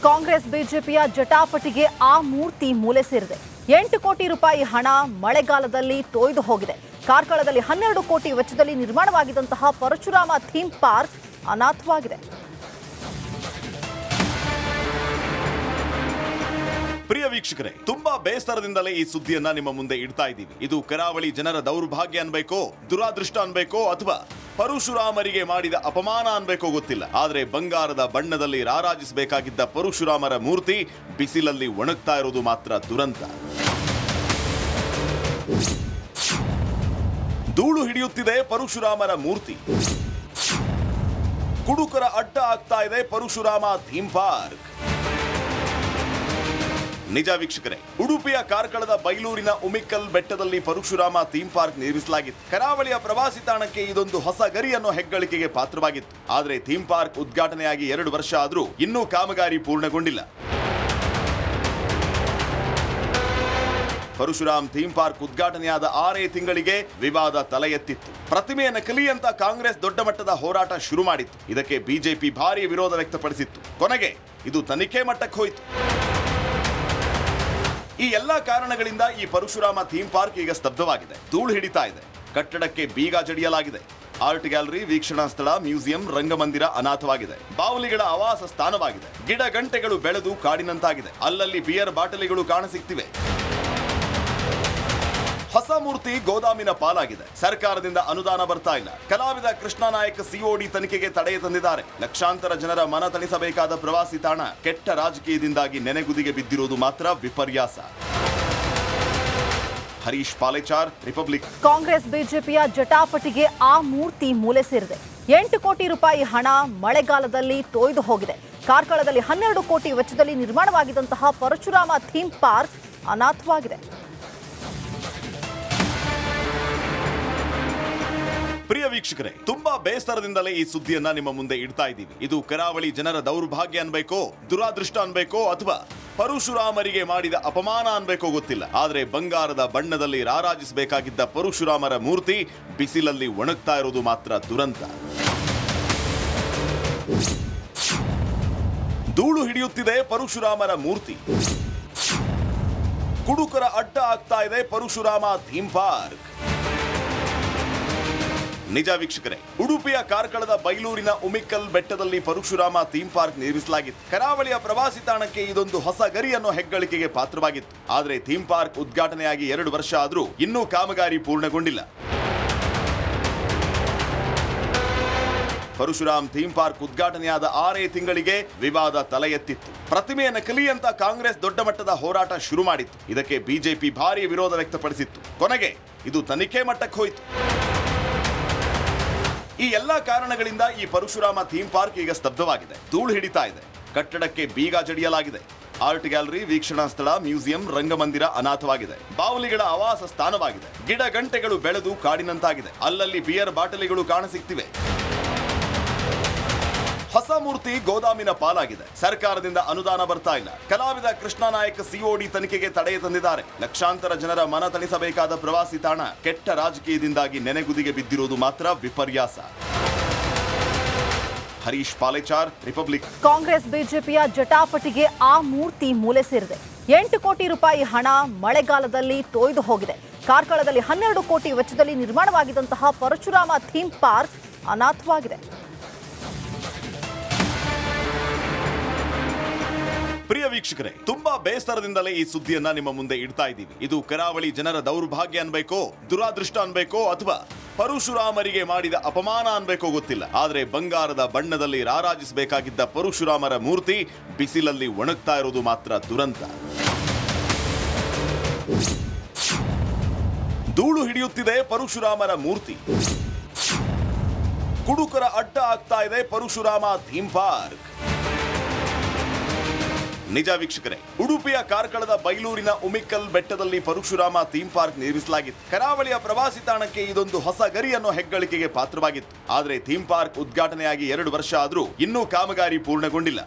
ಕಾಂಗ್ರೆಸ್ ಬಿಜೆಪಿಯ ಜಟಾಪಟಿಗೆ ಆ ಮೂರ್ತಿ ಮೂಲೆ ಸೇರಿದೆ. 8 ಕೋಟಿ ರೂಪಾಯಿ ಹಣ ಮಳೆಗಾಲದಲ್ಲಿ ತೊಯ್ದು ಹೋಗಿದೆ. ಕಾರ್ಕಳದಲ್ಲಿ 12 ಕೋಟಿ ವೆಚ್ಚದಲ್ಲಿ ನಿರ್ಮಾಣವಾಗಿದ್ದಂತಹ ಪರಶುರಾಮ ಥೀಮ್ ಪಾರ್ಕ್ ಅನಾಥವಾಗಿದೆ. ಪ್ರಿಯ ವೀಕ್ಷಕರೇ, ತುಂಬಾ ಬೇಸರದಿಂದಲೇ ಈ ಸುದ್ದಿಯನ್ನ ನಿಮ್ಮ ಮುಂದೆ ಇಡ್ತಾ ಇದ್ದೀವಿ. ಇದು ಕರಾವಳಿ ಜನರ ದೌರ್ಭಾಗ್ಯ ಅನ್ಬೇಕೋ, ದುರಾದೃಷ್ಟ ಅನ್ಬೇಕೋ, ಅಥವಾ ಪರಶುರಾಮರಿಗೆ ಮಾಡಿದ ಅಪಮಾನ ಅನ್ಬೇಕೋ ಗೊತ್ತಿಲ್ಲ. ಆದ್ರೆ ಬಂಗಾರದ ಬಣ್ಣದಲ್ಲಿ ರಾರಾಜಿಸಬೇಕಾಗಿದ್ದ ಪರಶುರಾಮರ ಮೂರ್ತಿ ಬಿಸಿಲಲ್ಲಿ ಒಣಗ್ತಾ ಇರೋದು ಮಾತ್ರ ದುರಂತ. ಧೂಳು ಹಿಡಿಯುತ್ತಿದೆ ಪರಶುರಾಮರ ಮೂರ್ತಿ. ಕುಡುಕರ ಅಡ್ಡ ಆಗ್ತಾ ಇದೆ ಪರಶುರಾಮ ಥೀಮ್ ಪಾರ್ಕ್. ನಿಜ ವೀಕ್ಷಕರೇ, ಉಡುಪಿಯ ಕಾರ್ಕಳದ ಬೈಲೂರಿನ ಉಮಿಕ್ಕಲ್ ಬೆಟ್ಟದಲ್ಲಿ ಪರಶುರಾಮ ಥೀಮ್ ಪಾರ್ಕ್ ನಿರ್ಮಿಸಲಾಗಿತ್ತು. ಕರಾವಳಿಯ ಪ್ರವಾಸಿ ತಾಣಕ್ಕೆ ಇದೊಂದು ಹೊಸ ಗರಿ ಅನ್ನೋ ಹೆಗ್ಗಳಿಕೆಗೆ ಪಾತ್ರವಾಗಿತ್ತು. ಆದರೆ ಥೀಮ್ ಪಾರ್ಕ್ ಉದ್ಘಾಟನೆಯಾಗಿ 2 ವರ್ಷ ಆದರೂ ಇನ್ನೂ ಕಾಮಗಾರಿ ಪೂರ್ಣಗೊಂಡಿಲ್ಲ. ಪರಶುರಾಮ್ ಥೀಮ್ ಪಾರ್ಕ್ ಉದ್ಘಾಟನೆಯಾದ 6 ತಿಂಗಳಿಗೆ ವಿವಾದ ತಲೆ ಎತ್ತಿತ್ತು. ಪ್ರತಿಮೆಯ ನಕಲಿ ಅಂತ ಕಾಂಗ್ರೆಸ್ ದೊಡ್ಡ ಮಟ್ಟದ ಹೋರಾಟ ಶುರು ಮಾಡಿತ್ತು. ಇದಕ್ಕೆ ಬಿಜೆಪಿ ಭಾರಿ ವಿರೋಧ ವ್ಯಕ್ತಪಡಿಸಿತ್ತು. ಕೊನೆಗೆ ಇದು ತನಿಖೆ ಮಟ್ಟಕ್ಕೆ ಹೋಯಿತು. ಈ ಎಲ್ಲಾ ಕಾರಣಗಳಿಂದ ಈ ಪರಶುರಾಮ ಥೀಮ್ ಪಾರ್ಕ್ ಈಗ ಸ್ತಬ್ಧವಾಗಿದೆ. ಧೂಳು ಹಿಡಿತಾ ಇದೆ. ಕಟ್ಟಡಕ್ಕೆ ಬೀಗ ಜಡಿಯಲಾಗಿದೆ. ಆರ್ಟ್ ಗ್ಯಾಲರಿ, ವೀಕ್ಷಣಾ ಸ್ಥಳ, ಮ್ಯೂಸಿಯಂ, ರಂಗಮಂದಿರ ಅನಾಥವಾಗಿದೆ. ಬಾವುಲಿಗಳ ಆವಾಸ ಸ್ಥಾನವಾಗಿದೆ. ಗಿಡ ಗಂಟೆಗಳು ಬೆಳೆದು ಕಾಡಿನಂತಾಗಿದೆ. ಅಲ್ಲಲ್ಲಿ ಬಿಯರ್ ಬಾಟಲಿಗಳು ಕಾಣಸಿಗ್ತಿವೆ. ಹೊಸ ಮೂರ್ತಿ ಗೋದಾಮಿನ ಪಾಲಾಗಿದೆ. ಸರ್ಕಾರದಿಂದ ಅನುದಾನ ಬರ್ತಾ ಇಲ್ಲ. ಕಲಾವಿದ ಕೃಷ್ಣ ನಾಯಕ್ ಸಿಒಡಿ ತನಿಖೆಗೆ ತಡೆ ತಂದಿದ್ದಾರೆ. ಲಕ್ಷಾಂತರ ಜನರ ಮನ ತಣಿಸಬೇಕಾದ ಪ್ರವಾಸಿ ತಾಣ ಕೆಟ್ಟ ರಾಜಕೀಯದಿಂದಾಗಿ ನೆನೆಗುದಿಗೆ ಬಿದ್ದಿರುವುದು ಮಾತ್ರ ವಿಪರ್ಯಾಸ. ಹರೀಶ್ ಪಾಲೇಚಾರ್, ರಿಪಬ್ಲಿಕ್. ಕಾಂಗ್ರೆಸ್ ಬಿಜೆಪಿಯ ಜಟಾಪಟಿಗೆ ಆ ಮೂರ್ತಿ ಮೂಲೆ ಸೇರಿದೆ. 8 ಕೋಟಿ ರೂಪಾಯಿ ಹಣ ಮಳೆಗಾಲದಲ್ಲಿ ತೊಯ್ದು ಹೋಗಿದೆ. ಕಾರ್ಕಳದಲ್ಲಿ 12 ಕೋಟಿ ವೆಚ್ಚದಲ್ಲಿ ನಿರ್ಮಾಣವಾಗಿದ್ದಂತಹ ಪರಶುರಾಮ ಥೀಮ್ ಪಾರ್ಕ್ ಅನಾಥವಾಗಿದೆ. ಪ್ರಿಯ ವೀಕ್ಷಕರೇ, ತುಂಬಾ ಬೇಸರದಿಂದಲೇ ಈ ಸುದ್ದಿಯನ್ನ ನಿಮ್ಮ ಮುಂದೆ ಇಡ್ತಾ ಇದ್ದೀವಿ. ಇದು ಕರಾವಳಿ ಜನರ ದೌರ್ಭಾಗ್ಯ ಅನ್ಬೇಕೋ, ದುರಾದೃಷ್ಟ ಅನ್ಬೇಕೋ, ಅಥವಾ ಪರಶುರಾಮರಿಗೆ ಮಾಡಿದ ಅಪಮಾನ ಅನ್ಬೇಕೋ ಗೊತ್ತಿಲ್ಲ. ಆದ್ರೆ ಬಂಗಾರದ ಬಣ್ಣದಲ್ಲಿ ರಾರಾಜಿಸಬೇಕಾಗಿದ್ದ ಪರಶುರಾಮರ ಮೂರ್ತಿ ಬಿಸಿಲಲ್ಲಿ ಒಣಗ್ತಾ ಇರೋದು ಮಾತ್ರ ದುರಂತ. ಧೂಳು ಹಿಡಿಯುತ್ತಿದೆ ಪರಶುರಾಮರ ಮೂರ್ತಿ. ಕುಡುಕರ ಅಡ್ಡ ಆಗ್ತಾ ಇದೆ ಪರಶುರಾಮ ಥೀಮ್ ಪಾರ್ಕ್. ನಿಜ ವೀಕ್ಷಕರೇ, ಉಡುಪಿಯ ಕಾರ್ಕಳದ ಬೈಲೂರಿನ ಉಮಿಕ್ಕಲ್ ಬೆಟ್ಟದಲ್ಲಿ ಪರಶುರಾಮ ಥೀಮ್ ಪಾರ್ಕ್ ನಿರ್ಮಿಸಲಾಗಿತ್ತು. ಕರಾವಳಿಯ ಪ್ರವಾಸಿ ತಾಣಕ್ಕೆ ಇದೊಂದು ಹೊಸ ಗರಿ ಅನ್ನೋ ಹೆಗ್ಗಳಿಕೆಗೆ ಪಾತ್ರವಾಗಿತ್ತು. ಆದರೆ ಥೀಮ್ ಪಾರ್ಕ್ ಉದ್ಘಾಟನೆಯಾಗಿ 2 ವರ್ಷ ಆದರೂ ಇನ್ನೂ ಕಾಮಗಾರಿ ಪೂರ್ಣಗೊಂಡಿಲ್ಲ. ಪರಶುರಾಮ್ ಥೀಮ್ ಪಾರ್ಕ್ ಉದ್ಘಾಟನೆಯಾದ 6 ತಿಂಗಳಿಗೆ ವಿವಾದ ತಲೆ ಎತ್ತಿತ್ತು. ಪ್ರತಿಮೆಯ ನಕಲಿ ಅಂತ ಕಾಂಗ್ರೆಸ್ ದೊಡ್ಡ ಮಟ್ಟದ ಹೋರಾಟ ಶುರು ಮಾಡಿತ್ತು. ಇದಕ್ಕೆ ಬಿಜೆಪಿ ಭಾರಿ ವಿರೋಧ ವ್ಯಕ್ತಪಡಿಸಿತ್ತು. ಕೊನೆಗೆ ಇದು ತನಿಖೆ ಮಟ್ಟಕ್ಕೆ ಹೋಯಿತು. ಈ ಎಲ್ಲಾ ಕಾರಣಗಳಿಂದ ಈ ಪರಶುರಾಮ ಥೀಮ್ ಪಾರ್ಕ್ ಈಗ ಸ್ತಬ್ಧವಾಗಿದೆ. ಧೂಳು ಹಿಡಿತಾ ಇದೆ. ಕಟ್ಟಡಕ್ಕೆ ಬೀಗ ಜಡಿಯಲಾಗಿದೆ. ಆರ್ಟ್ ಗ್ಯಾಲರಿ, ವೀಕ್ಷಣಾ ಸ್ಥಳ, ಮ್ಯೂಸಿಯಂ, ರಂಗಮಂದಿರ ಅನಾಥವಾಗಿದೆ. ಬಾವುಲಿಗಳ ಆವಾಸ ಸ್ಥಾನವಾಗಿದೆ. ಗಿಡ ಗಂಟೆಗಳು ಬೆಳೆದು ಕಾಡಿನಂತಾಗಿದೆ. ಅಲ್ಲಲ್ಲಿ ಬಿಯರ್ ಬಾಟಲಿಗಳು ಕಾಣಸಿಗ್ತಿವೆ. ಹೊಸ ಮೂರ್ತಿ ಗೋದಾಮಿನ ಪಾಲಾಗಿದೆ. ಸರ್ಕಾರದಿಂದ ಅನುದಾನ ಬರ್ತಾ ಇಲ್ಲ. ಕಲಾವಿದ ಕೃಷ್ಣ ನಾಯಕ್ ಸಿಒಡಿ ತನಿಖೆಗೆ ತಡೆ ತಂದಿದ್ದಾರೆ. ಲಕ್ಷಾಂತರ ಜನರ ಮನ ತಣಿಸಬೇಕಾದ ಪ್ರವಾಸಿ ತಾಣ ಕೆಟ್ಟ ರಾಜಕೀಯದಿಂದಾಗಿ ನೆನೆಗುದಿಗೆ ಬಿದ್ದಿರುವುದು ಮಾತ್ರ ವಿಪರ್ಯಾಸ. ಹರೀಶ್ ಪಾಲೇಚಾರ್, ರಿಪಬ್ಲಿಕ್. ಕಾಂಗ್ರೆಸ್ ಬಿಜೆಪಿಯ ಜಟಾಪಟಿಗೆ ಆ ಮೂರ್ತಿ ಮೂಲೆ ಸೇರಿದೆ. 8 ಕೋಟಿ ರೂಪಾಯಿ ಹಣ ಮಳೆಗಾಲದಲ್ಲಿ ತೊಯ್ದು ಹೋಗಿದೆ. ಕಾರ್ಕಳದಲ್ಲಿ 12 ಕೋಟಿ ವೆಚ್ಚದಲ್ಲಿ ನಿರ್ಮಾಣವಾಗಿದ್ದಂತಹ ಪರಶುರಾಮ ಥೀಮ್ ಪಾರ್ಕ್ ಅನಾಥವಾಗಿದೆ. ಪ್ರಿಯ ವೀಕ್ಷಕರೇ, ತುಂಬಾ ಬೇಸರದಿಂದಲೇ ಈ ಸುದ್ದಿಯನ್ನ ನಿಮ್ಮ ಮುಂದೆ ಇಡ್ತಾ ಇದ್ದೀವಿ. ಇದು ಕರಾವಳಿ ಜನರ ದೌರ್ಭಾಗ್ಯ ಅನ್ಬೇಕೋ, ದುರಾದೃಷ್ಟ ಅನ್ಬೇಕೋ, ಅಥವಾ ಪರಶುರಾಮರಿಗೆ ಮಾಡಿದ ಅಪಮಾನ ಅನ್ಬೇಕೋ ಗೊತ್ತಿಲ್ಲ. ಆದ್ರೆ ಬಂಗಾರದ ಬಣ್ಣದಲ್ಲಿ ರಾರಾಜಿಸಬೇಕಾಗಿದ್ದ ಪರಶುರಾಮರ ಮೂರ್ತಿ ಬಿಸಿಲಲ್ಲಿ ಒಣಗ್ತಾ ಇರೋದು ಮಾತ್ರ ದುರಂತ. ಧೂಳು ಹಿಡಿಯುತ್ತಿದೆ ಪರಶುರಾಮರ ಮೂರ್ತಿ. ಕುಡುಕರ ಅಡ್ಡ ಆಗ್ತಾ ಇದೆ ಪರಶುರಾಮ ಥೀಮ್ ಪಾರ್ಕ್. ನಿಜ ವೀಕ್ಷಕರೇ, ಉಡುಪಿಯ ಕಾರ್ಕಳದ ಬೈಲೂರಿನ ಉಮಿಕ್ಕಲ್ ಬೆಟ್ಟದಲ್ಲಿ ಪರಶುರಾಮ ಥೀಮ್ ಪಾರ್ಕ್ ನಿರ್ಮಿಸಲಾಗಿತ್ತು. ಕರಾವಳಿಯ ಪ್ರವಾಸಿ ತಾಣಕ್ಕೆ ಇದೊಂದು ಹೊಸ ಗರಿ ಅನ್ನೋ ಹೆಗ್ಗಳಿಕೆಗೆ ಪಾತ್ರವಾಗಿತ್ತು. ಆದರೆ ಥೀಮ್ ಪಾರ್ಕ್ ಉದ್ಘಾಟನೆಯಾಗಿ 2 ವರ್ಷ ಆದರೂ ಇನ್ನೂ ಕಾಮಗಾರಿ ಪೂರ್ಣಗೊಂಡಿಲ್ಲ.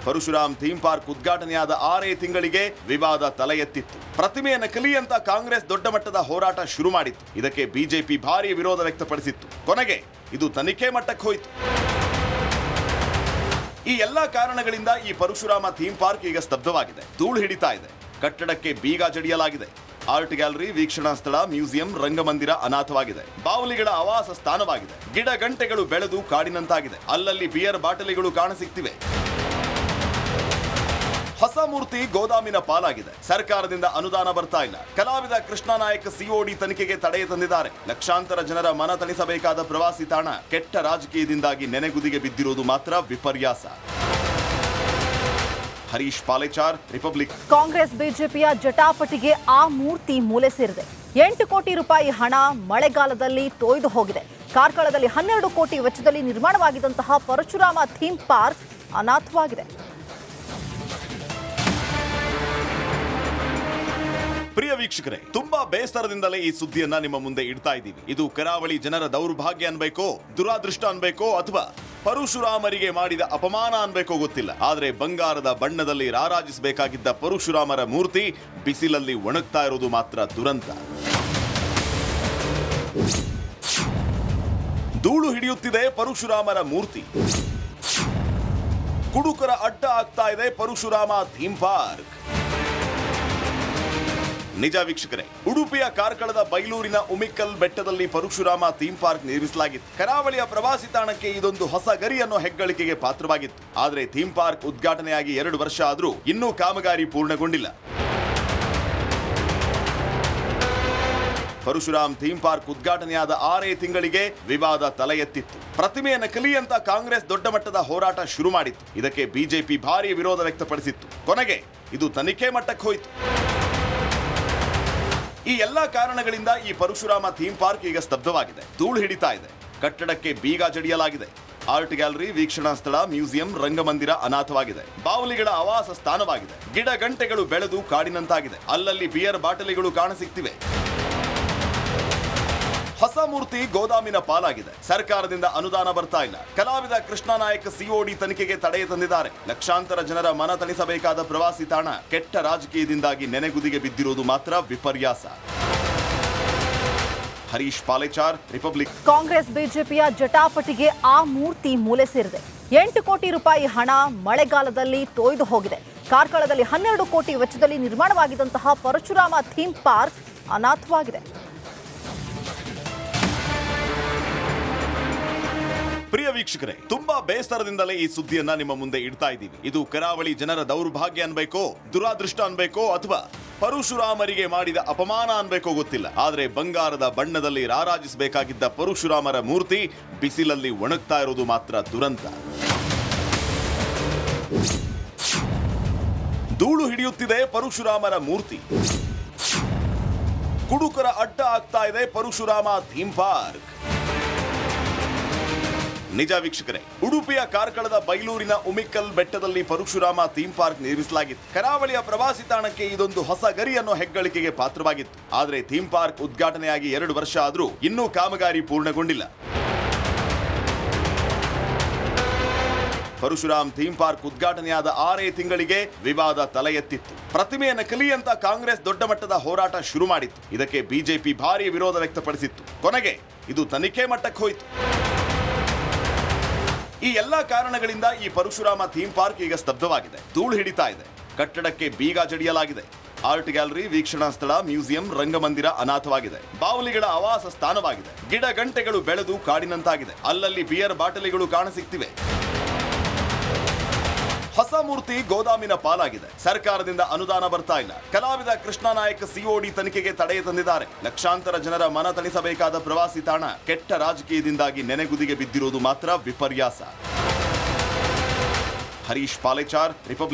ಪರಶುರಾಮ್ ಥೀಮ್ ಪಾರ್ಕ್ ಉದ್ಘಾಟನೆಯಾದ 6 ತಿಂಗಳಿಗೆ ವಿವಾದ ತಲೆ ಎತ್ತಿತ್ತು. ಪ್ರತಿಮೆಯ ನಕಲಿ ಅಂತ ಕಾಂಗ್ರೆಸ್ ದೊಡ್ಡ ಮಟ್ಟದ ಹೋರಾಟ ಶುರು ಮಾಡಿತ್ತು. ಇದಕ್ಕೆ ಬಿಜೆಪಿ ಭಾರಿ ವಿರೋಧ ವ್ಯಕ್ತಪಡಿಸಿತ್ತು. ಕೊನೆಗೆ ಇದು ತನಿಖೆ ಮಟ್ಟಕ್ಕೆ ಹೋಯಿತು. ಈ ಎಲ್ಲಾ ಕಾರಣಗಳಿಂದ ಈ ಪರಶುರಾಮ ಥೀಮ್ ಪಾರ್ಕ್ ಈಗ ಸ್ತಬ್ಧವಾಗಿದೆ. ಧೂಳು ಹಿಡಿತಾ ಇದೆ. ಕಟ್ಟಡಕ್ಕೆ ಬೀಗ ಜಡಿಯಲಾಗಿದೆ. ಆರ್ಟ್ ಗ್ಯಾಲರಿ, ವೀಕ್ಷಣಾ ಸ್ಥಳ, ಮ್ಯೂಸಿಯಂ, ರಂಗಮಂದಿರ ಅನಾಥವಾಗಿದೆ. ಬಾವಲಿಗಳ ಆವಾಸ ಸ್ಥಾನವಾಗಿದೆ. ಗಿಡ ಗಂಟೆಗಳು ಬೆಳೆದು ಕಾಡಿನಂತಾಗಿದೆ. ಅಲ್ಲಲ್ಲಿ ಬಿಯರ್ ಬಾಟಲಿಗಳು ಕಾಣಸಿಗ್ತಿವೆ. ಹೊಸ ಮೂರ್ತಿ ಗೋದಾಮಿನ ಪಾಲಾಗಿದೆ. ಸರ್ಕಾರದಿಂದ ಅನುದಾನ ಬರ್ತಾ ಇಲ್ಲ. ಕಲಾವಿದ ಕೃಷ್ಣ ನಾಯಕ್ ಸಿಒಡಿ ತನಿಖೆಗೆ ತಡೆ ತಂದಿದ್ದಾರೆ. ಲಕ್ಷಾಂತರ ಜನರ ಮನ ತಣಿಸಬೇಕಾದ ಪ್ರವಾಸಿ ತಾಣ ಕೆಟ್ಟ ರಾಜಕೀಯದಿಂದಾಗಿ ನೆನೆಗುದಿಗೆ ಬಿದ್ದಿರುವುದು ಮಾತ್ರ ವಿಪರ್ಯಾಸ. ಹರೀಶ್ ಪಾಲೇಚಾರ್, ರಿಪಬ್ಲಿಕ್. ಕಾಂಗ್ರೆಸ್ ಬಿಜೆಪಿಯ ಜಟಾಪಟಿಗೆ ಆ ಮೂರ್ತಿ ಮೂಲೆ ಸೇರಿದೆ. 8 ಕೋಟಿ ರೂಪಾಯಿ ಹಣ ಮಳೆಗಾಲದಲ್ಲಿ ತೊಯ್ದು ಹೋಗಿದೆ. ಕಾರ್ಕಳದಲ್ಲಿ 12 ಕೋಟಿ ವೆಚ್ಚದಲ್ಲಿ ನಿರ್ಮಾಣವಾಗಿದ್ದಂತಹ ಪರಶುರಾಮ ಥೀಮ್ ಪಾರ್ಕ್ ಅನಾಥವಾಗಿದೆ. ಪ್ರಿಯ ವೀಕ್ಷಕರೇ, ತುಂಬಾ ಬೇಸರದಿಂದಲೇ ಈ ಸುದ್ದಿಯನ್ನ ನಿಮ್ಮ ಮುಂದೆ ಇಡ್ತಾ ಇದ್ದೀವಿ. ಇದು ಕರಾವಳಿ ಜನರ ದೌರ್ಭಾಗ್ಯ ಅನ್ಬೇಕೋ, ದುರಾದೃಷ್ಟ ಅನ್ಬೇಕೋ, ಅಥವಾ ಪರಶುರಾಮರಿಗೆ ಮಾಡಿದ ಅಪಮಾನ ಅನ್ಬೇಕೋ ಗೊತ್ತಿಲ್ಲ. ಆದ್ರೆ ಬಂಗಾರದ ಬಣ್ಣದಲ್ಲಿ ರಾರಾಜಿಸಬೇಕಾಗಿದ್ದ ಪರಶುರಾಮರ ಮೂರ್ತಿ ಬಿಸಿಲಲ್ಲಿ ಒಣಗ್ತಾ ಇರೋದು ಮಾತ್ರ ದುರಂತ. ಧೂಳು ಹಿಡಿಯುತ್ತಿದೆ ಪರಶುರಾಮರ ಮೂರ್ತಿ. ಕುಡುಕರ ಅಡ್ಡ ಆಗ್ತಾ ಇದೆ ಪರಶುರಾಮ ಥೀಮ್ ಪಾರ್ಕ್. ನಿಜ ವೀಕ್ಷಕರೇ, ಉಡುಪಿಯ ಕಾರ್ಕಳದ ಬೈಲೂರಿನ ಉಮಿಕ್ಕಲ್ ಬೆಟ್ಟದಲ್ಲಿ ಪರಶುರಾಮ ಥೀಮ್ ಪಾರ್ಕ್ ನಿರ್ಮಿಸಲಾಗಿತ್ತು. ಕರಾವಳಿಯ ಪ್ರವಾಸಿ ತಾಣಕ್ಕೆ ಇದೊಂದು ಹೊಸ ಗರಿ ಅನ್ನೋ ಹೆಗ್ಗಳಿಕೆಗೆ ಪಾತ್ರವಾಗಿತ್ತು. ಆದರೆ ಥೀಮ್ ಪಾರ್ಕ್ ಉದ್ಘಾಟನೆಯಾಗಿ 2 ವರ್ಷ ಆದರೂ ಇನ್ನೂ ಕಾಮಗಾರಿ ಪೂರ್ಣಗೊಂಡಿಲ್ಲ. ಪರಶುರಾಮ್ ಥೀಮ್ ಪಾರ್ಕ್ ಉದ್ಘಾಟನೆಯಾದ 6 ತಿಂಗಳಿಗೆ ವಿವಾದ ತಲೆ ಎತ್ತಿತ್ತು. ಪ್ರತಿಮೆಯ ನಕಲಿ ಅಂತ ಕಾಂಗ್ರೆಸ್ ದೊಡ್ಡ ಮಟ್ಟದ ಹೋರಾಟ ಶುರು ಮಾಡಿತ್ತು. ಇದಕ್ಕೆ ಬಿಜೆಪಿ ಭಾರಿ ವಿರೋಧ ವ್ಯಕ್ತಪಡಿಸಿತ್ತು. ಕೊನೆಗೆ ಇದು ತನಿಖೆ ಮಟ್ಟಕ್ಕೆ ಹೋಯಿತು. ಈ ಎಲ್ಲಾ ಕಾರಣಗಳಿಂದ ಈ ಪರಶುರಾಮ ಥೀಮ್ ಪಾರ್ಕ್ ಈಗ ಸ್ತಬ್ಧವಾಗಿದೆ. ಧೂಳು ಹಿಡಿತಾ ಇದೆ. ಕಟ್ಟಡಕ್ಕೆ ಬೀಗ ಜಡಿಯಲಾಗಿದೆ. ಆರ್ಟ್ ಗ್ಯಾಲರಿ, ವೀಕ್ಷಣಾ ಸ್ಥಳ, ಮ್ಯೂಸಿಯಂ, ರಂಗಮಂದಿರ ಅನಾಥವಾಗಿದೆ. ಬಾವಲಿಗಳ ಆವಾಸ ಸ್ಥಾನವಾಗಿದೆ. ಗಿಡ ಗಂಟೆಗಳು ಬೆಳೆದು ಕಾಡಿನಂತಾಗಿದೆ. ಅಲ್ಲಲ್ಲಿ ಬಿಯರ್ ಬಾಟಲಿಗಳು ಕಾಣಸಿಗ್ತಿವೆ. ಹೊಸ ಮೂರ್ತಿ ಗೋದಾಮಿನ ಪಾಲಾಗಿದೆ. ಸರ್ಕಾರದಿಂದ ಅನುದಾನ ಬರ್ತಾ ಇಲ್ಲ. ಕಲಾವಿದ ಕೃಷ್ಣ ನಾಯಕ್ ಸಿಒಡಿ ತನಿಖೆಗೆ ತಡೆ ತಂದಿದ್ದಾರೆ. ಲಕ್ಷಾಂತರ ಜನರ ಮನ ತಣಿಸಬೇಕಾದ ಪ್ರವಾಸಿ ತಾಣ ಕೆಟ್ಟ ರಾಜಕೀಯದಿಂದಾಗಿ ನೆನೆಗುದಿಗೆ ಬಿದ್ದಿರುವುದು ಮಾತ್ರ ವಿಪರ್ಯಾಸ. ಹರೀಶ್ ಪಾಲೇಚಾರ್, ರಿಪಬ್ಲಿಕ್. ಕಾಂಗ್ರೆಸ್ ಬಿಜೆಪಿಯ ಜಟಾಪಟಿಗೆ ಆ ಮೂರ್ತಿ ಮೂಲೆ ಸೇರಿದೆ. 8 ಕೋಟಿ ರೂಪಾಯಿ ಹಣ ಮಳೆಗಾಲದಲ್ಲಿ ತೊಯ್ದು ಹೋಗಿದೆ. ಕಾರ್ಕಳದಲ್ಲಿ 12 ಕೋಟಿ ವೆಚ್ಚದಲ್ಲಿ ನಿರ್ಮಾಣವಾಗಿದ್ದಂತಹ ಪರಶುರಾಮ ಥೀಮ್ ಪಾರ್ಕ್ ಅನಾಥವಾಗಿದೆ. ಪ್ರಿಯ ವೀಕ್ಷಕರೇ, ತುಂಬಾ ಬೇಸರದಿಂದಲೇ ಈ ಸುದ್ದಿಯನ್ನ ನಿಮ್ಮ ಮುಂದೆ ಇಡ್ತಾ ಇದ್ದೀವಿ. ಇದು ಕರಾವಳಿ ಜನರ ದೌರ್ಭಾಗ್ಯ ಅನ್ಬೇಕೋ, ದುರಾದೃಷ್ಟ ಅನ್ಬೇಕೋ, ಅಥವಾ ಪರಶುರಾಮರಿಗೆ ಮಾಡಿದ ಅಪಮಾನ ಅನ್ಬೇಕೋ ಗೊತ್ತಿಲ್ಲ. ಆದ್ರೆ ಬಂಗಾರದ ಬಣ್ಣದಲ್ಲಿ ರಾರಾಜಿಸಬೇಕಾಗಿದ್ದ ಪರಶುರಾಮರ ಮೂರ್ತಿ ಬಿಸಿಲಲ್ಲಿ ಒಣಗ್ತಾ ಇರೋದು ಮಾತ್ರ ದುರಂತ. ಧೂಳು ಹಿಡಿಯುತ್ತಿದೆ ಪರಶುರಾಮರ ಮೂರ್ತಿ. ಕುಡುಕರ ಅಡ್ಡ ಆಗ್ತಾ ಇದೆ ಪರಶುರಾಮ ಥೀಮ್ ಪಾರ್ಕ್. ನಿಜ ವೀಕ್ಷಕರೇ, ಉಡುಪಿಯ ಕಾರ್ಕಳದ ಬೈಲೂರಿನ ಉಮಿಕ್ಕಲ್ ಬೆಟ್ಟದಲ್ಲಿ ಪರಶುರಾಮ ಥೀಮ್ ಪಾರ್ಕ್ ನಿರ್ಮಿಸಲಾಗಿತ್ತು. ಕರಾವಳಿಯ ಪ್ರವಾಸಿ ತಾಣಕ್ಕೆ ಇದೊಂದು ಹೊಸ ಗರಿ ಅನ್ನೋ ಹೆಗ್ಗಳಿಕೆಗೆ ಪಾತ್ರವಾಗಿತ್ತು. ಆದರೆ ಥೀಮ್ ಪಾರ್ಕ್ ಉದ್ಘಾಟನೆಯಾಗಿ 2 ವರ್ಷ ಆದರೂ ಇನ್ನೂ ಕಾಮಗಾರಿ ಪೂರ್ಣಗೊಂಡಿಲ್ಲ. ಪರಶುರಾಮ್ ಥೀಮ್ ಪಾರ್ಕ್ ಉದ್ಘಾಟನೆಯಾದ 6 ತಿಂಗಳಿಗೆ ವಿವಾದ ತಲೆ ಎತ್ತಿತ್ತು. ಪ್ರತಿಮೆಯ ನಕಲಿ ಅಂತ ಕಾಂಗ್ರೆಸ್ ದೊಡ್ಡ ಮಟ್ಟದ ಹೋರಾಟ ಶುರು ಮಾಡಿತ್ತು. ಇದಕ್ಕೆ ಬಿಜೆಪಿ ಭಾರಿ ವಿರೋಧ ವ್ಯಕ್ತಪಡಿಸಿತ್ತು. ಕೊನೆಗೆ ಇದು ತನಿಖೆ ಮಟ್ಟಕ್ಕೆ ಹೋಯಿತು. ಈ ಎಲ್ಲಾ ಕಾರಣಗಳಿಂದ ಈ ಪರಶುರಾಮ ಥೀಮ್ ಪಾರ್ಕ್ ಈಗ ಸ್ತಬ್ಧವಾಗಿದೆ. ಧೂಳು ಹಿಡಿತಾ ಇದೆ. ಕಟ್ಟಡಕ್ಕೆ ಬೀಗ ಜಡಿಯಲಾಗಿದೆ. ಆರ್ಟ್ ಗ್ಯಾಲರಿ, ವೀಕ್ಷಣಾ ಸ್ಥಳ, ಮ್ಯೂಸಿಯಂ, ರಂಗಮಂದಿರ ಅನಾಥವಾಗಿದೆ. ಬಾವಲಿಗಳ ಆವಾಸ ಸ್ಥಾನವಾಗಿದೆ. ಗಿಡ ಗಂಟೆಗಳು ಬೆಳೆದು ಕಾಡಿನಂತಾಗಿದೆ. ಅಲ್ಲಲ್ಲಿ ಬಿಯರ್ ಬಾಟಲಿಗಳು ಕಾಣಸಿಗ್ತಿವೆ. ಹೊಸ ಮೂರ್ತಿ ಗೋದಾಮಿನ ಪಾಲಾಗಿದೆ. ಸರ್ಕಾರದಿಂದ ಅನುದಾನ ಬರ್ತಾ ಇಲ್ಲ. ಕಲಾವಿದ ಕೃಷ್ಣ ನಾಯಕ್ ಸಿಒಡಿ ತನಿಖೆಗೆ ತಡೆ ತಂದಿದ್ದಾರೆ. ಲಕ್ಷಾಂತರ ಜನರ ಮನ ತಣಿಸಬೇಕಾದ ಪ್ರವಾಸಿ ತಾಣ ಕೆಟ್ಟ ರಾಜಕೀಯದಿಂದಾಗಿ ನೆನೆಗುದಿಗೆ ಬಿದ್ದಿರುವುದು ಮಾತ್ರ ವಿಪರ್ಯಾಸ. ಹರೀಶ್ ಪಾಲೇಚಾರ್, ರಿಪಬ್ಲಿಕ್.